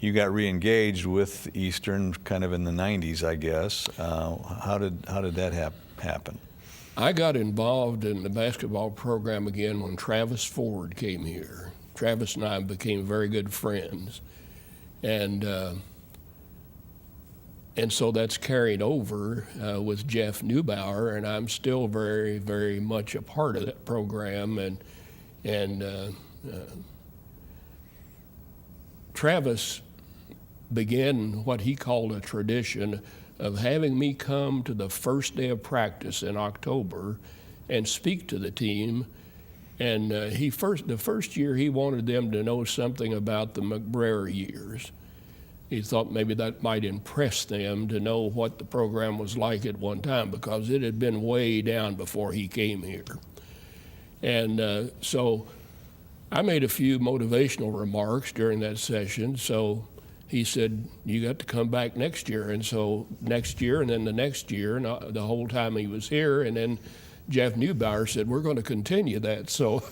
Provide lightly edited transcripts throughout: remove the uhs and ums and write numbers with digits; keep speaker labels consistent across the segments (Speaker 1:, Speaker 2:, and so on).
Speaker 1: you got re-engaged with Eastern kind of in the 90s, I guess. How did that happen?
Speaker 2: I got involved in the basketball program again when Travis Ford came here. Travis and I became very good friends. And so that's carried over with Jeff Neubauer, and I'm still very, very much a part of that program. And Travis began what he called a tradition of having me come to the first day of practice in October and speak to the team. And the first year he wanted them to know something about the McBrayer years. He thought maybe that might impress them to know what the program was like at one time, because it had been way down before he came here. And so I made a few motivational remarks during that session. So he said, you got to come back next year. And so next year, and then the next year, and the whole time he was here. And then Jeff Neubauer said, we're going to continue that. So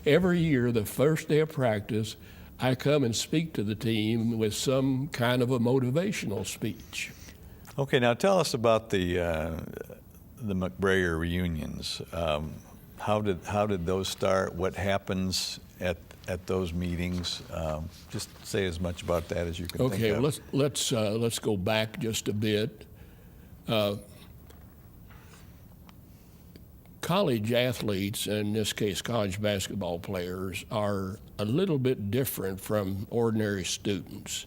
Speaker 2: every year, the first day of practice, I come and speak to the team with some kind of a motivational speech.
Speaker 1: Okay, now tell us about the McBrayer Reunions. How did those start? What happens at those meetings? Just say as much about that as you can think of.
Speaker 2: Okay, let's go back just a bit. College athletes, in this case college basketball players, are a little bit different from ordinary students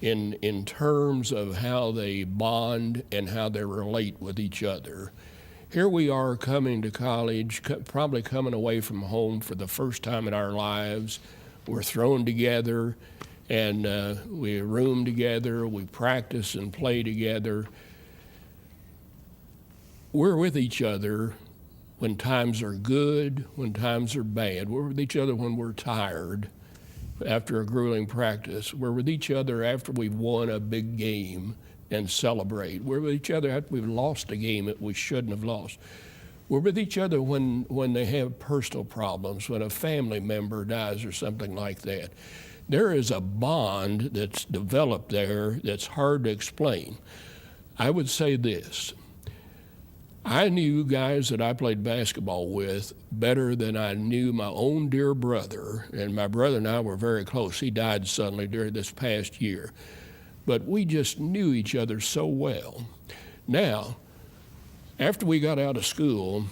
Speaker 2: in terms of how they bond and how they relate with each other. Here we are coming to college, probably coming away from home for the first time in our lives. We're thrown together, and we room together, we practice and play together. We're with each other when times are good, when times are bad. We're with each other when we're tired after a grueling practice. We're with each other after we've won a big game and celebrate. We're with each other after we've lost a game that we shouldn't have lost. We're with each other when they have personal problems, when a family member dies or something like that. There is a bond that's developed there that's hard to explain. I would say this. I knew guys that I played basketball with better than I knew my own dear brother, and my brother and I were very close. He died suddenly during this past year. But we just knew each other so well. Now, after we got out of school,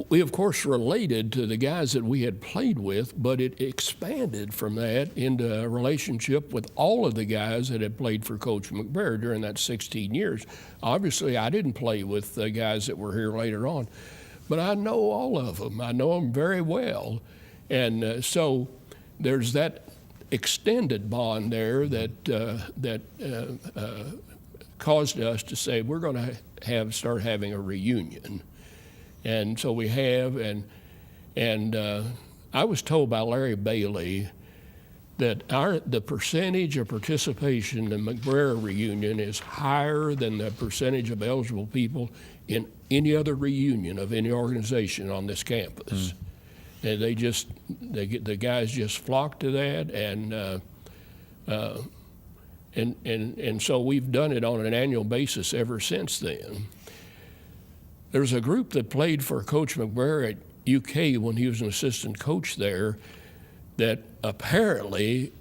Speaker 2: we of course related to the guys that we had played with, but it expanded from that into a relationship with all of the guys that had played for Coach McBrayer during that 16 years. Obviously, I didn't play with the guys that were here later on, but I know all of them. I know them very well. And so there's that extended bond there that caused us to say we're going to start having a reunion. And so we have, and I was told by Larry Bailey that the percentage of participation in the McBrayer reunion is higher than the percentage of eligible people in any other reunion of any organization on this campus. And the guys just flock to that, and so we've done it on an annual basis ever since then. There's a group that played for Coach McBrayer at UK when he was an assistant coach there that apparently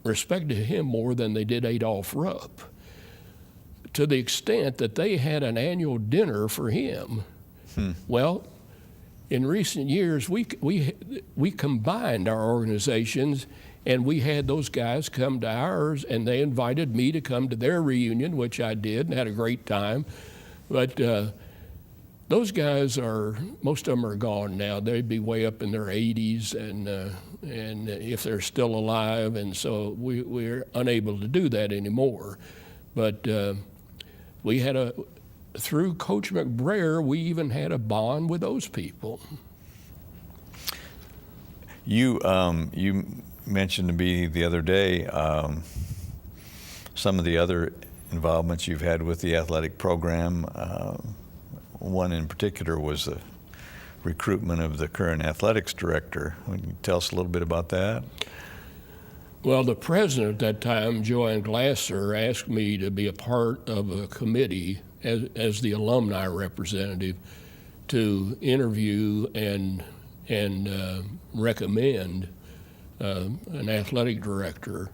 Speaker 2: respected him more than they did Adolph Rupp, to the extent that they had an annual dinner for him. Well, in recent years, we combined our organizations, and we had those guys come to ours, and they invited me to come to their reunion, which I did and had a great time. But those guys most of them are gone now. They'd be way up in their 80s, and if they're still alive, and so we're unable to do that anymore. But we had through Coach McBrayer, we even had a bond with those people.
Speaker 1: You mentioned to me the other day some of the other involvements you've had with the athletic program. One in particular was the recruitment of the current athletics director. Can you tell us a little bit about that?
Speaker 2: Well, the president at that time, Joanne Glasser, asked me to be a part of a committee as the alumni representative to interview and recommend an athletic director.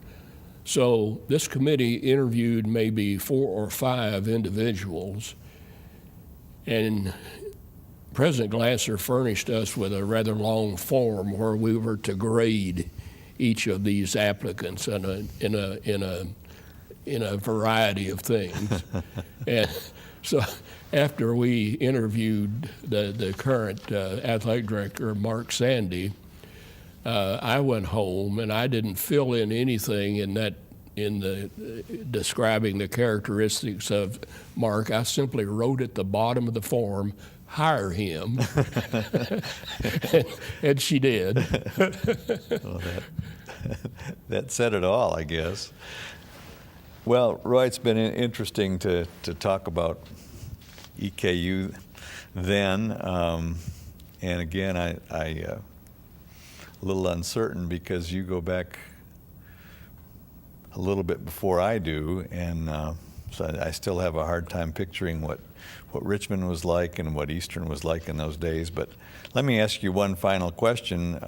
Speaker 2: So this committee interviewed maybe 4 or 5 individuals, and President Glasser furnished us with a rather long form where we were to grade each of these applicants in a variety of things. And so after we interviewed the current athletic director, Mark Sandy, I went home and I didn't fill in anything in the describing the characteristics of Mark. I simply wrote at the bottom of the form, "Hire him," and she did.
Speaker 1: Well, that said it all, I guess. Well, Roy, it's been interesting to talk about EKU then, and again, I a little uncertain because you go back a little bit before I do, and so I still have a hard time picturing what Richmond was like and what Eastern was like in those days. But let me ask you one final question.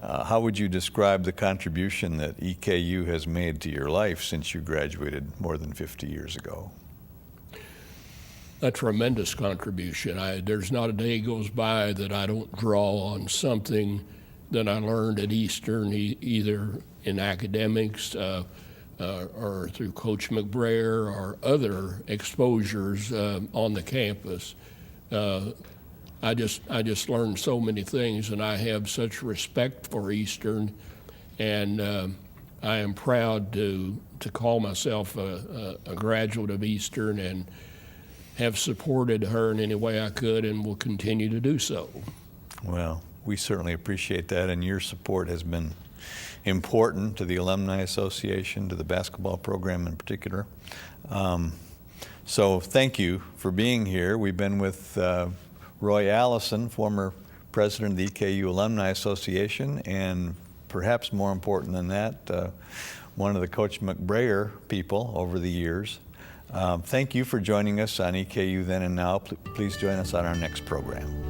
Speaker 1: How would you describe the contribution that EKU has made to your life since you graduated more than 50 years ago?
Speaker 2: A tremendous contribution. There's not a day goes by that I don't draw on something that I learned at Eastern, either in academics or through Coach McBrayer or other exposures on the campus. I just learned so many things, and I have such respect for Eastern, and I am proud to call myself a graduate of Eastern and have supported her in any way I could and will continue to do so. Well,
Speaker 1: we certainly appreciate that, and your support has been important to the Alumni Association, to the basketball program in particular. So thank you for being here. We've been with Roy Allison, former president of the EKU Alumni Association, and perhaps more important than that, one of the Coach McBrayer people over the years. Thank you for joining us on EKU Then and Now. Please join us on our next program.